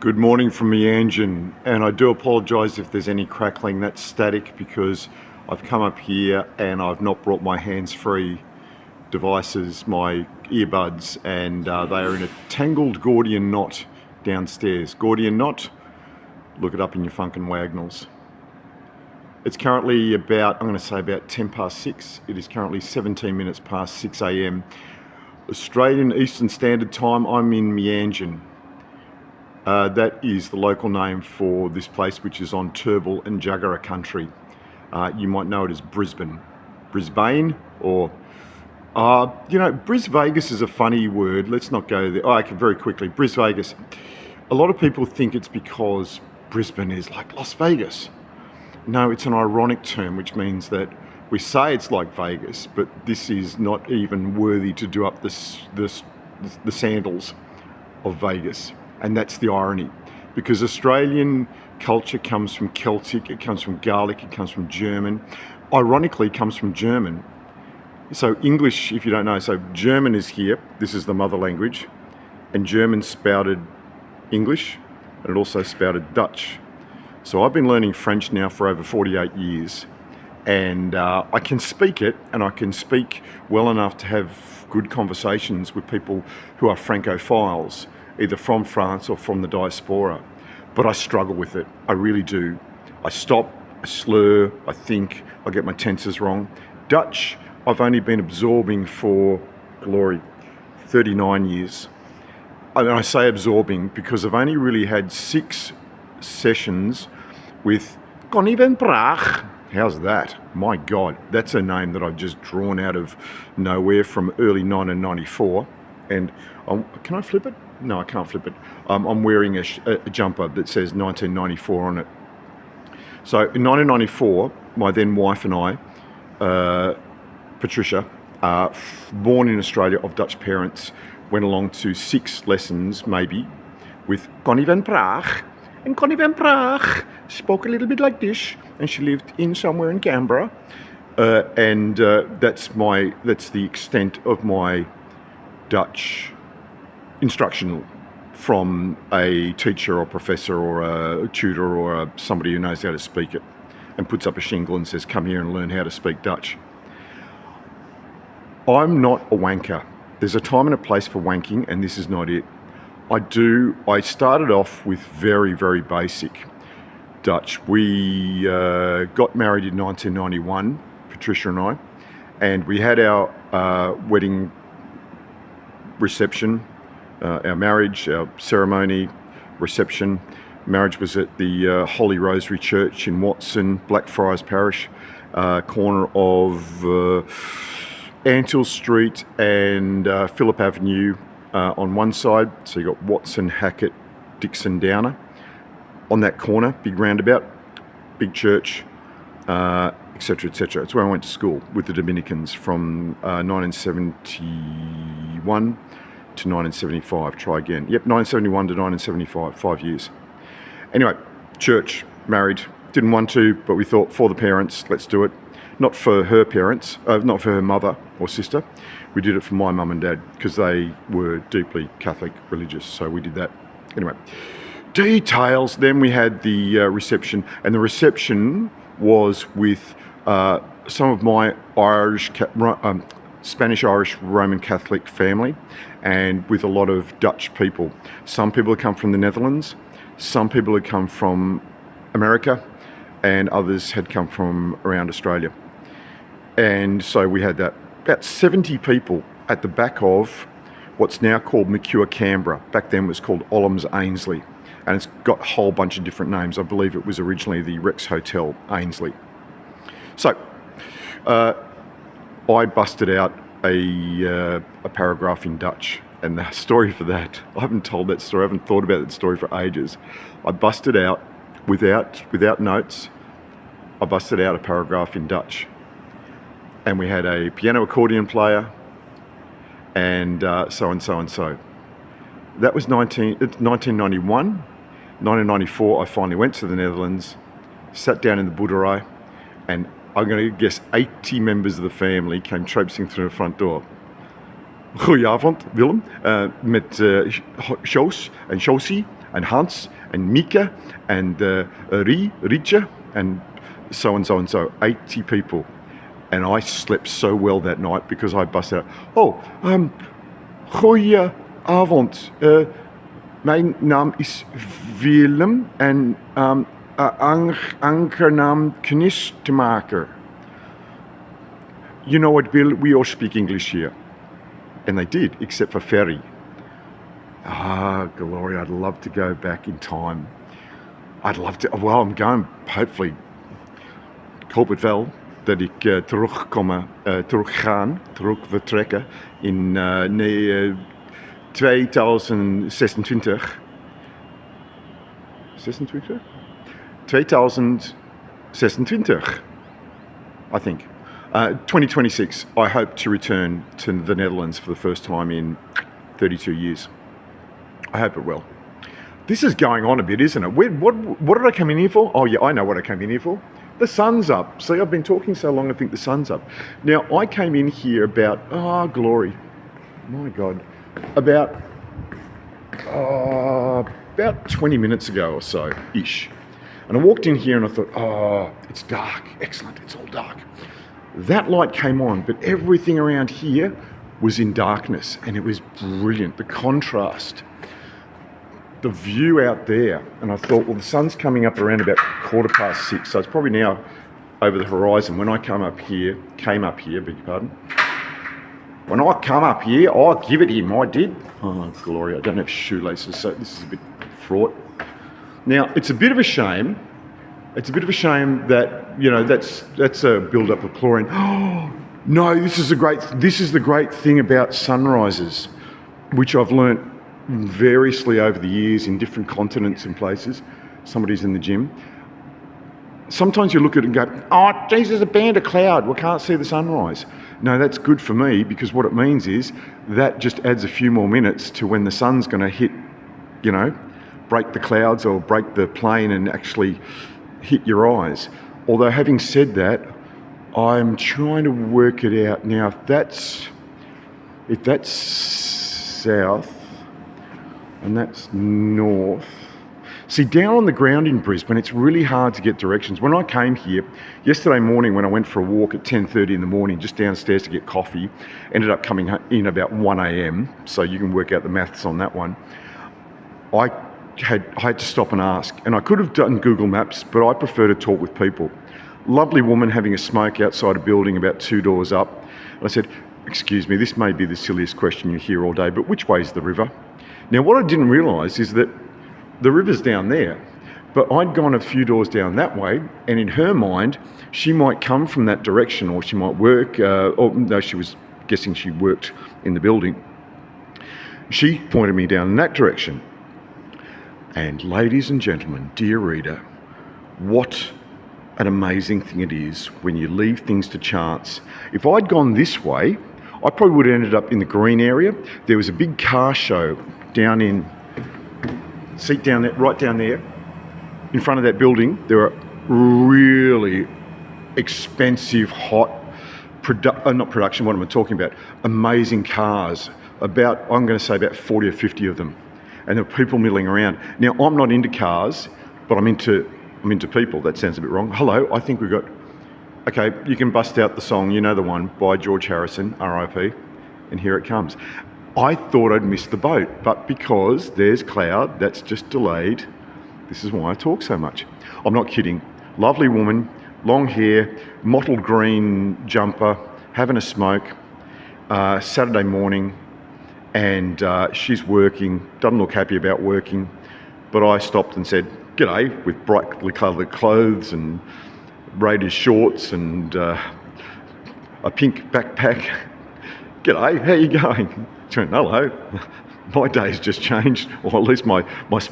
Good morning from Meanjin, and I do apologise if there's any crackling. That's static because I've come up here and I've not brought my hands-free devices, my earbuds, and they are in a tangled Gordian knot downstairs. Gordian knot, look it up in your Funkin' Wagnalls. It's currently about, I'm going to say about 10 past 6. It is currently 17 minutes past 6 a.m. Australian Eastern Standard Time. I'm in Meanjin. That is the local name for this place, which is on Turrbal and Jagera country. You might know it as Brisbane. Brisbane, or, Bris Vegas is a funny word. Let's not go there. Okay, very quickly. Bris Vegas. A lot of people think it's because Brisbane is like Las Vegas. No, it's an ironic term, which means that we say it's like Vegas, but this is not even worthy to do up the sandals of Vegas. And that's the irony, because Australian culture comes from Celtic, it comes from Gaelic, it comes from German. Ironically, it comes from German. So English, if you don't know, so German is here, this is the mother language, and German spouted English, and it also spouted Dutch. So I've been learning French now for over 48 years, and I can speak it, and I can speak well enough to have good conversations with people who are Francophiles, either from France or from the diaspora. But I struggle with it, I really do. I stop, I slur, I think, I get my tenses wrong. Dutch, I've only been absorbing for, glory, 39 years. And I say absorbing because I've only really had 6 sessions with Kon even praag. How's that? My God, that's a name that I've just drawn out of nowhere from early 1994. And can I flip it? No, I can't flip it. I'm wearing a jumper that says 1994 on it. So in 1994, my then wife and I, Patricia, born in Australia of Dutch parents, went along to 6 lessons, maybe, with Connie van Praag. And Connie van Praag spoke a little bit like this, and she lived in somewhere in Canberra. That's the extent of my Dutch instructional from a teacher or professor or a tutor or somebody who knows how to speak it and puts up a shingle and says, come here and learn how to speak Dutch. I'm not a wanker. There's a time and a place for wanking, and this is not it. I started off with very, very basic Dutch. We got married in 1991, Patricia and I, and we had our wedding reception, our marriage, our ceremony, reception. Marriage was at the Holy Rosary Church in Watson, Blackfriars Parish, corner of Antill Street and Phillip Avenue on one side. So you got Watson, Hackett, Dixon, Downer. On that corner, big roundabout, big church, etc., etc. It's where I went to school with the Dominicans from 1971 to 1975. Try again. Yep, 1971 to 1975, 5 years. Anyway, church, married, didn't want to, but we thought for the parents, let's do it. Not for her parents, not for her mother or sister. We did it for my mum and dad because they were deeply Catholic religious, so we did that. Anyway, details. Then we had the reception, and the reception was with some of my Spanish-Irish Roman Catholic family, and with a lot of Dutch people. Some people had come from the Netherlands, some people had come from America, and others had come from around Australia. And so we had that. About 70 people at the back of what's now called Mercure Canberra. Back then it was called Ollams Ainslie. And it's got a whole bunch of different names. I believe it was originally the Rex Hotel Ainslie. So I busted out a paragraph in Dutch, and the story for that, I haven't told that story, I haven't thought about that story for ages. I busted out, without notes, I busted out a paragraph in Dutch. And we had a piano accordion player, and so and so and so. That was 1991. 1994, I finally went to the Netherlands, sat down in the boerdery, and I'm going to guess 80 members of the family came traipsing through the front door. Goedenavond, Willem. Met Shoos en Shoosie. and Hans and Mika and Richa and so and so and so, 80 people. And I slept so well that night because I busted out, goeie avond. Mijn naam is Willem en aangenaam kennis te maken. You know what, Bill, we all speak English here. And they did, except for Ferry. Gloria, I'd love to go back in time. I'd love to, well, I'm going, hopefully, ik hoop het wel, dat ik terugvertrekken in 2026. 2026, I think. 2026, I hope to return to the Netherlands for the first time in 32 years. I hope it will. This is going on a bit, isn't it? What did I come in here for? Oh yeah, I know what I came in here for. The sun's up. See, I've been talking so long, I think the sun's up. Now, I came in here about, glory, my God, about 20 minutes ago or so, ish. And I walked in here and I thought, it's dark, excellent, it's all dark. That light came on, but everything around here was in darkness, and it was brilliant, the contrast. The view out there, and I thought, well, the sun's coming up around about 6:15, so it's probably now over the horizon. When I came up here, beg your pardon. When I come up here, I give it him, I did. Oh, glory, I don't have shoelaces, so this is a bit fraught. Now, it's a bit of a shame. It's a bit of a shame that, you know, that's a build-up of chlorine. Oh, no, this is the great thing about sunrises, which I've learnt variously over the years in different continents and places. Somebody's in the gym. Sometimes you look at it and go, oh, geez, there's a band of cloud. We can't see the sunrise. No, that's good for me, because what it means is that just adds a few more minutes to when the sun's going to hit, you know, break the clouds or break the plane and actually hit your eyes. Although having said that, I'm trying to work it out now. If that's south, and that's north. See, down on the ground in Brisbane, it's really hard to get directions. When I came here, yesterday morning when I went for a walk at 10:30 in the morning, just downstairs to get coffee, ended up coming in about 1 a.m, so you can work out the maths on that one. I had to stop and ask, and I could have done Google Maps, but I prefer to talk with people. Lovely woman having a smoke outside a building about 2 doors up. And I said, excuse me, this may be the silliest question you hear all day, but which way is the river? Now, what I didn't realise is that the river's down there, but I'd gone a few doors down that way, and in her mind, she might come from that direction, or she might work, or no, she was guessing she worked in the building. She pointed me down in that direction. And ladies and gentlemen, dear reader, what an amazing thing it is when you leave things to chance. If I'd gone this way, I probably would have ended up in the green area. There was a big car show down in, seat down there, right down there, in front of that building. There are really expensive, hot, not production, what am I talking about? Amazing cars, I'm going to say about 40 or 50 of them. And there are people milling around. Now, I'm not into cars, but I'm into people. That sounds a bit wrong. Hello, I think we've got, okay, you can bust out the song, you know the one, by George Harrison, R.I.P., and here it comes. I thought I'd missed the boat, but because there's cloud, that's just delayed. This is why I talk so much. I'm not kidding. Lovely woman, long hair, mottled green jumper, having a smoke, Saturday morning, and she's working, doesn't look happy about working, but I stopped and said, g'day, with brightly coloured clothes and Raiders shorts and a pink backpack. G'day, how you going? She went, hello. My day's just changed, or at least my smoke